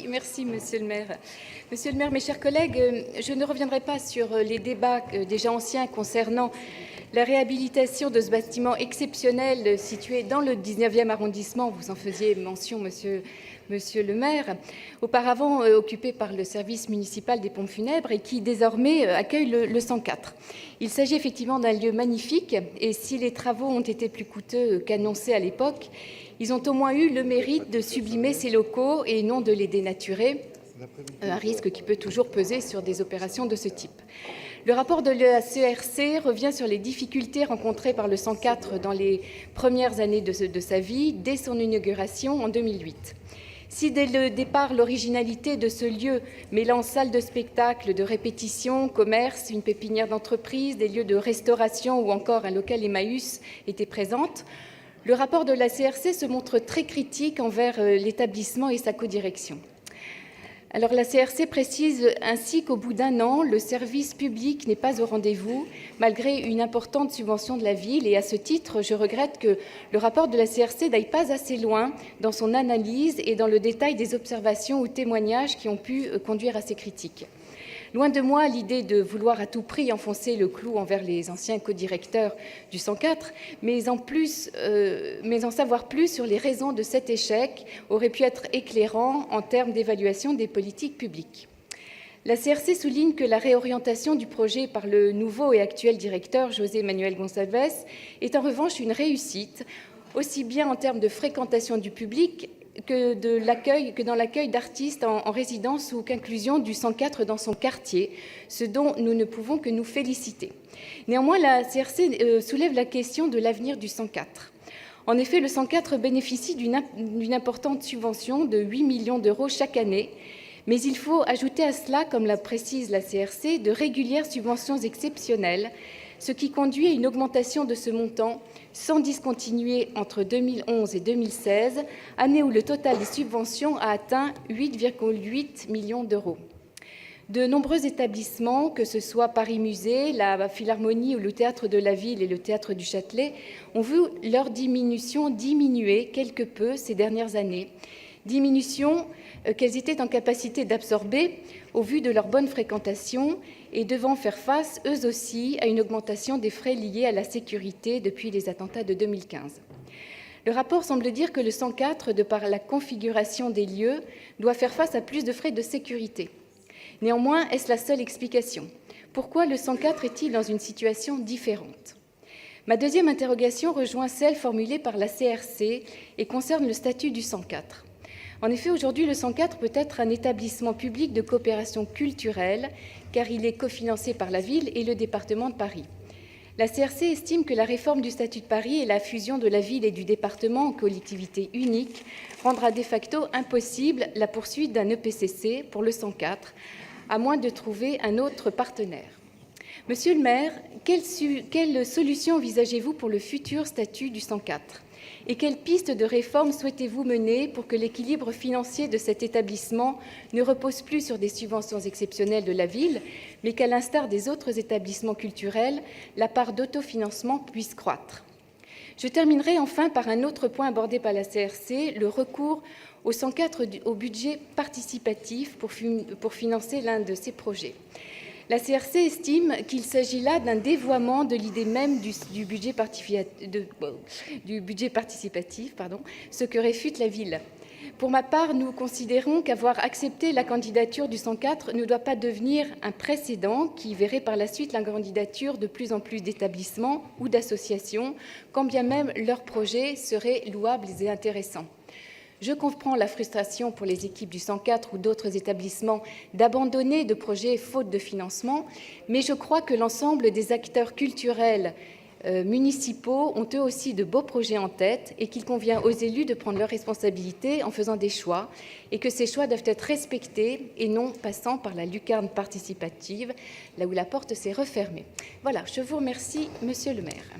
Merci, Monsieur le maire. Monsieur le maire, mes chers collègues, je ne reviendrai pas sur les débats déjà anciens concernant la réhabilitation de ce bâtiment exceptionnel situé dans le 19e arrondissement. Vous en faisiez mention, Monsieur le maire, auparavant occupé par le service municipal des pompes funèbres et qui désormais accueille le 104. Il s'agit effectivement d'un lieu magnifique et si les travaux ont été plus coûteux qu'annoncés à l'époque, ils ont au moins eu le mérite de sublimer ces locaux et non de les dénaturer, un risque qui peut toujours peser sur des opérations de ce type. Le rapport de la CRC revient sur les difficultés rencontrées par le 104 dans les premières années de sa vie, dès son inauguration en 2008. Si dès le départ, l'originalité de ce lieu, mêlant salle de spectacle, de répétition, commerce, une pépinière d'entreprise, des lieux de restauration ou encore un local Emmaüs était présente, le rapport de la CRC se montre très critique envers l'établissement et sa codirection. Alors la CRC précise ainsi qu'au bout d'un an, le service public n'est pas au rendez-vous, malgré une importante subvention de la ville. Et à ce titre, je regrette que le rapport de la CRC n'aille pas assez loin dans son analyse et dans le détail des observations ou témoignages qui ont pu conduire à ces critiques. Loin de moi l'idée de vouloir à tout prix enfoncer le clou envers les anciens codirecteurs du 104, mais en savoir plus sur les raisons de cet échec aurait pu être éclairant en termes d'évaluation des politiques publiques. La CRC souligne que la réorientation du projet par le nouveau et actuel directeur José Manuel Gonçalves est en revanche une réussite, aussi bien en termes de fréquentation du public que dans l'accueil d'artistes en résidence ou qu'inclusion du 104 dans son quartier, ce dont nous ne pouvons que nous féliciter. Néanmoins, la CRC soulève la question de l'avenir du 104. En effet, le 104 bénéficie d'une importante subvention de 8 millions d'euros chaque année, mais il faut ajouter à cela, comme la précise la CRC, de régulières subventions exceptionnelles, ce qui conduit à une augmentation de ce montant sans discontinuer entre 2011 et 2016, année où le total des subventions a atteint 8,8 millions d'euros. De nombreux établissements, que ce soit Paris Musée, la Philharmonie ou le Théâtre de la Ville et le Théâtre du Châtelet, ont vu leur diminution diminuer quelque peu ces dernières années. Diminution qu'elles étaient en capacité d'absorber au vu de leur bonne fréquentation et devant faire face, eux aussi, à une augmentation des frais liés à la sécurité depuis les attentats de 2015. Le rapport semble dire que le 104, de par la configuration des lieux, doit faire face à plus de frais de sécurité. Néanmoins, est-ce la seule explication ? Pourquoi le 104 est-il dans une situation différente ? Ma deuxième interrogation rejoint celle formulée par la CRC et concerne le statut du 104. En effet, aujourd'hui, le 104 peut être un établissement public de coopération culturelle, car il est cofinancé par la ville et le département de Paris. La CRC estime que la réforme du statut de Paris et la fusion de la ville et du département en collectivité unique rendra de facto impossible la poursuite d'un EPCC pour le 104, à moins de trouver un autre partenaire. Monsieur le maire, quelle solution envisagez-vous pour le futur statut du 104 ? Et quelles pistes de réforme souhaitez-vous mener pour que l'équilibre financier de cet établissement ne repose plus sur des subventions exceptionnelles de la ville, mais qu'à l'instar des autres établissements culturels, la part d'autofinancement puisse croître ? Je terminerai enfin par un autre point abordé par la CRC, le recours au 104 au budget participatif pour financer l'un de ses projets. La CRC estime qu'il s'agit là d'un dévoiement de l'idée même du budget participatif, ce que réfute la ville. Pour ma part, nous considérons qu'avoir accepté la candidature du 104 ne doit pas devenir un précédent qui verrait par la suite la candidature de plus en plus d'établissements ou d'associations, quand bien même leurs projets seraient louables et intéressants. Je comprends la frustration pour les équipes du 104 ou d'autres établissements d'abandonner de projets faute de financement, mais je crois que l'ensemble des acteurs culturels municipaux ont eux aussi de beaux projets en tête et qu'il convient aux élus de prendre leurs responsabilités en faisant des choix et que ces choix doivent être respectés et non passant par la lucarne participative, là où la porte s'est refermée. Voilà, je vous remercie, Monsieur le maire.